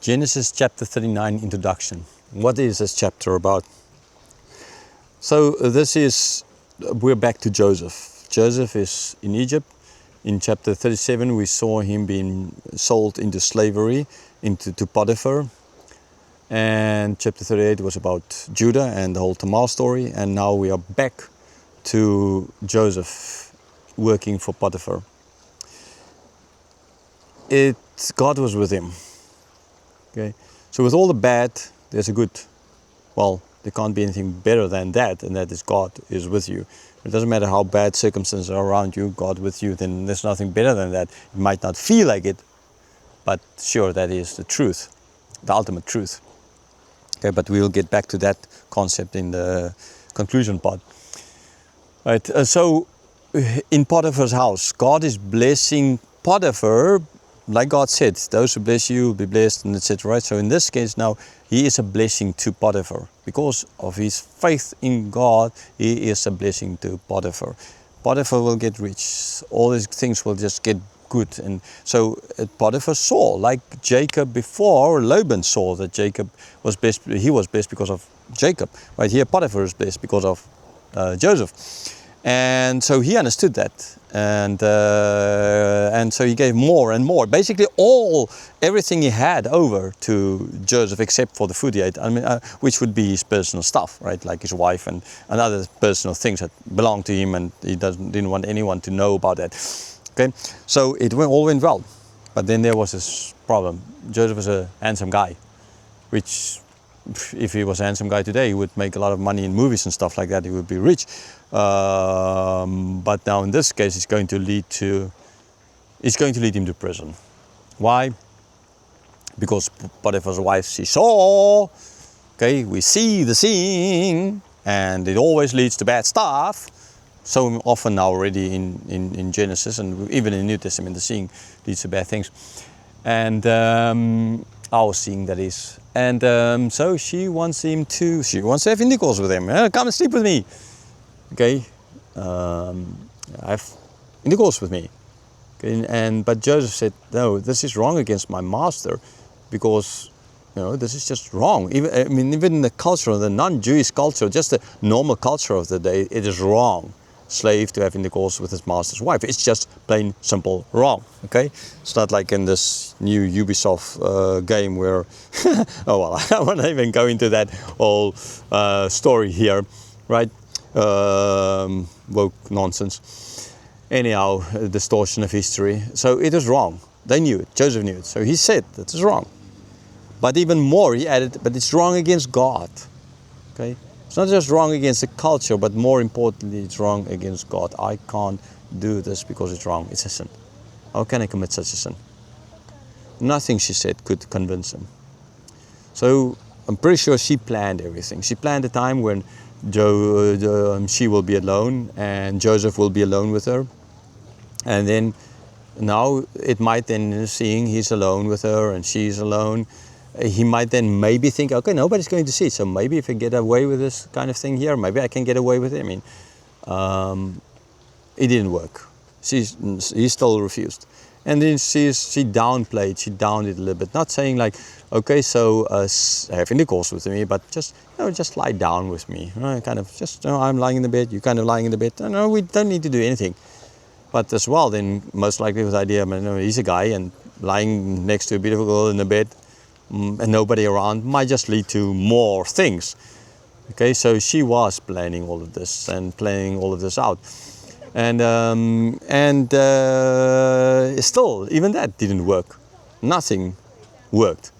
Genesis chapter 39 introduction. What is this chapter about? So we're back to Joseph. Joseph is in Egypt. In chapter 37 we saw him being sold into slavery, to Potiphar. And chapter 38 was about Judah and the whole Tamar story. And now we are back to Joseph working for Potiphar. God was with him. Okay, so with all the bad, there's a good. Well, there can't be anything better than that, and that is God is with you. It doesn't matter how bad circumstances are around you, God with you, then there's nothing better than that. It might not feel like it, but sure, that is the truth, the ultimate truth. Okay, but we'll get back to that concept in the conclusion part. Right, so in Potiphar's house, God is blessing Potiphar. Like God said, those who bless you will be blessed, and etc. Right? So in this case now, he is a blessing to Potiphar. Because of his faith in God, he is a blessing to Potiphar. Potiphar will get rich. All these things will just get good. And so Potiphar saw, like Jacob before, Laban saw that Jacob was blessed. He was blessed because of Jacob. Right here, Potiphar is blessed because of Joseph. And so he understood that, and so he gave more and more. Basically, everything he had over to Joseph, except for the food he ate. I mean, which would be his personal stuff, right? Like his wife and other personal things that belonged to him, and he didn't want anyone to know about that. Okay, so it all went well, but then there was this problem. Joseph was a handsome guy, which, if he was a handsome guy today, he would make a lot of money in movies and stuff like that. He would be rich. But now in this case, it's going to lead him to prison. Why? Because Potiphar's wife, she saw. Okay, we see the seeing, and it always leads to bad stuff. So often now already in Genesis, and even in the New Testament, the seeing leads to bad things. And our seeing, that is. And so she wants to have intercourse with him. Come and sleep with me. Okay, have intercourse with me. Okay, but Joseph said, no, this is wrong against my master, because this is just wrong. Even in the culture, the non-Jewish culture, just the normal culture of the day, it is wrong. Slave to have intercourse with his master's wife. It's just plain simple wrong. Okay, it's not like in this new Ubisoft game where oh well, I won't even go into that whole story here, right? Woke nonsense. Anyhow, distortion of history. So it is wrong. They knew it. Joseph knew it. So he said that is wrong. But even more, he added, but it's wrong against God. Okay. It's not just wrong against the culture, but more importantly, it's wrong against God. I can't do this because it's wrong. It's a sin. How can I commit such a sin? Nothing, she said, could convince him. So I'm pretty sure she planned everything. She planned a time when she will be alone and Joseph will be alone with her. And then now it might then, seeing he's alone with her and she's alone, he might then maybe think, okay, nobody's going to see it, so maybe if I get away with this kind of thing here, maybe I can get away with it. I mean, it didn't work. He still refused. And then she downplayed, she downed it a little bit. Not saying like, okay, so have intercourse with me, but just lie down with me. Kind of just, I'm lying in the bed, you're kind of lying in the bed. No, we don't need to do anything. But as well, then most likely with the idea, he's a guy and lying next to a beautiful girl in the bed, and nobody around might just lead to more things. Okay, so she was planning all of this and planning all of this out, and still even that didn't work. Nothing worked,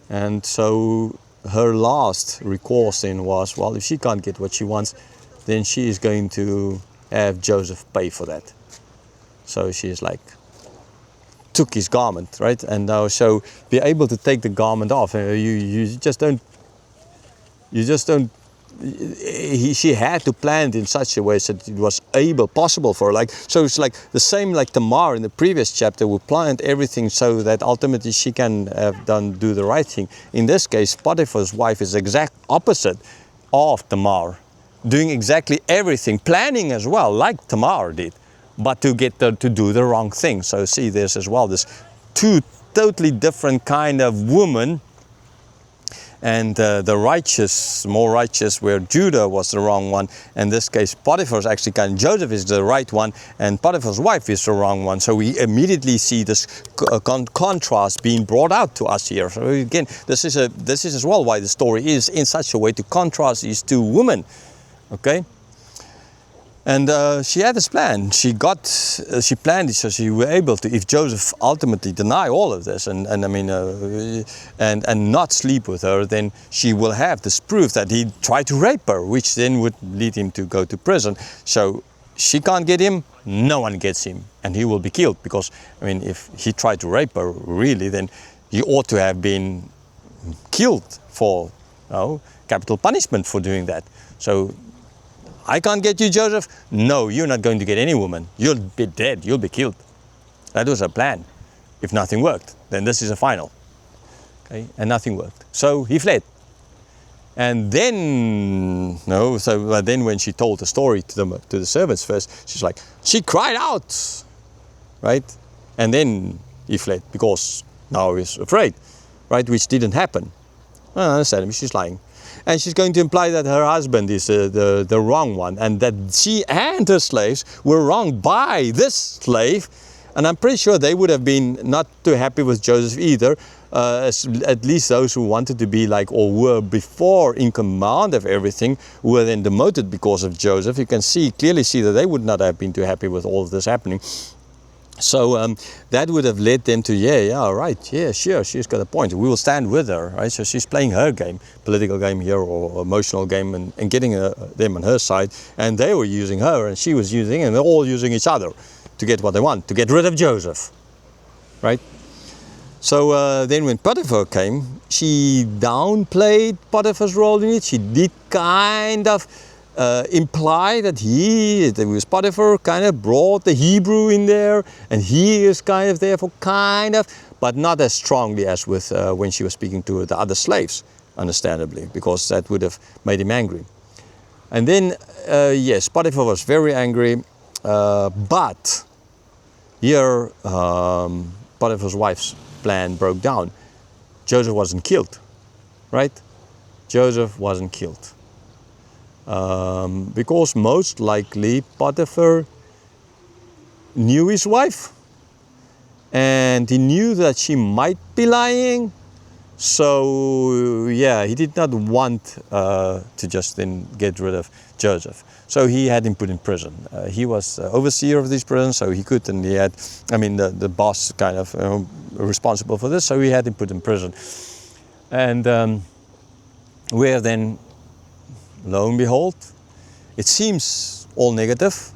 and so her last recourse then was, well, if she can't get what she wants, then she is going to have Joseph pay for that. So she's like, took his garment, right? And now, so be able to take the garment off. She had to plan it in such a way that it was possible for her. So it's like the same like Tamar in the previous chapter who planned everything so that ultimately she can do the right thing. In this case, Potiphar's wife is the exact opposite of Tamar, doing exactly everything, planning as well, like Tamar did, but to get her to do the wrong thing. So see, there's as well this two totally different kind of woman. And the righteous, more righteous, where Judah was the wrong one. In this case, Potiphar's actually Joseph is the right one, and Potiphar's wife is the wrong one. So we immediately see this contrast being brought out to us here. So again, this is as well why the story is in such a way to contrast these two women. Okay. And she had this plan. She planned it so she was able to, if Joseph ultimately deny all of this and not sleep with her, then she will have this proof that he tried to rape her, which then would lead him to go to prison. So she can't get him, no one gets him, and he will be killed, because if he tried to rape her really, then he ought to have been killed for capital punishment for doing that. So I can't get you, Joseph. No, you're not going to get any woman. You'll be dead. You'll be killed. That was her plan. If nothing worked, then this is a final. Okay, and nothing worked. So he fled. And then, then when she told the story to the servants first, she's like, she cried out, right? And then he fled because now he's afraid, right? Which didn't happen. I understand. She's lying. And she's going to imply that her husband is the wrong one, and that she and her slaves were wronged by this slave. And I'm pretty sure they would have been not too happy with Joseph either, at least those who wanted to be like, or were before in command of everything, who were then demoted because of Joseph. You can clearly see that they would not have been too happy with all of this happening. So that would have led them to, sure, she's got a point. We will stand with her, right? So she's playing her game, political game here, or emotional game, and getting them on her side. And they were using her, and she was using, and they're all using each other to get what they want, to get rid of Joseph, right? So then when Potiphar came, she downplayed Potiphar's role in it. She did kind of imply that it was Potiphar, kind of brought the Hebrew in there, and he is kind of therefore but not as strongly as with when she was speaking to the other slaves, understandably, because that would have made him angry. And then, yes, Potiphar was very angry, but here Potiphar's wife's plan broke down. Joseph wasn't killed, right? Joseph wasn't killed. Because most likely Potiphar knew his wife, and he knew that she might be lying. So yeah, he did not want to just then get rid of Joseph. So he had him put in prison. He was overseer of this prison, so he could, and he had, the boss kind of responsible for this, so he had him put in prison. And where then, lo and behold, it seems all negative.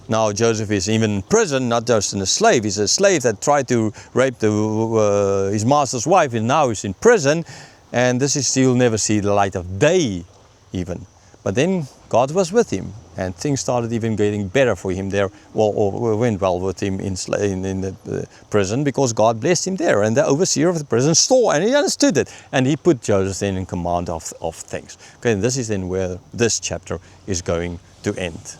Now Joseph is even in prison, not just a slave. He's a slave that tried to rape his master's wife, and now he's in prison. And you'll never see the light of day even. But then God was with him, and things started even getting better for him there, or went well with him in the prison, because God blessed him there. And the overseer of the prison saw, and he understood it, and he put Joseph then in command of things. Okay, and this is then where this chapter is going to end.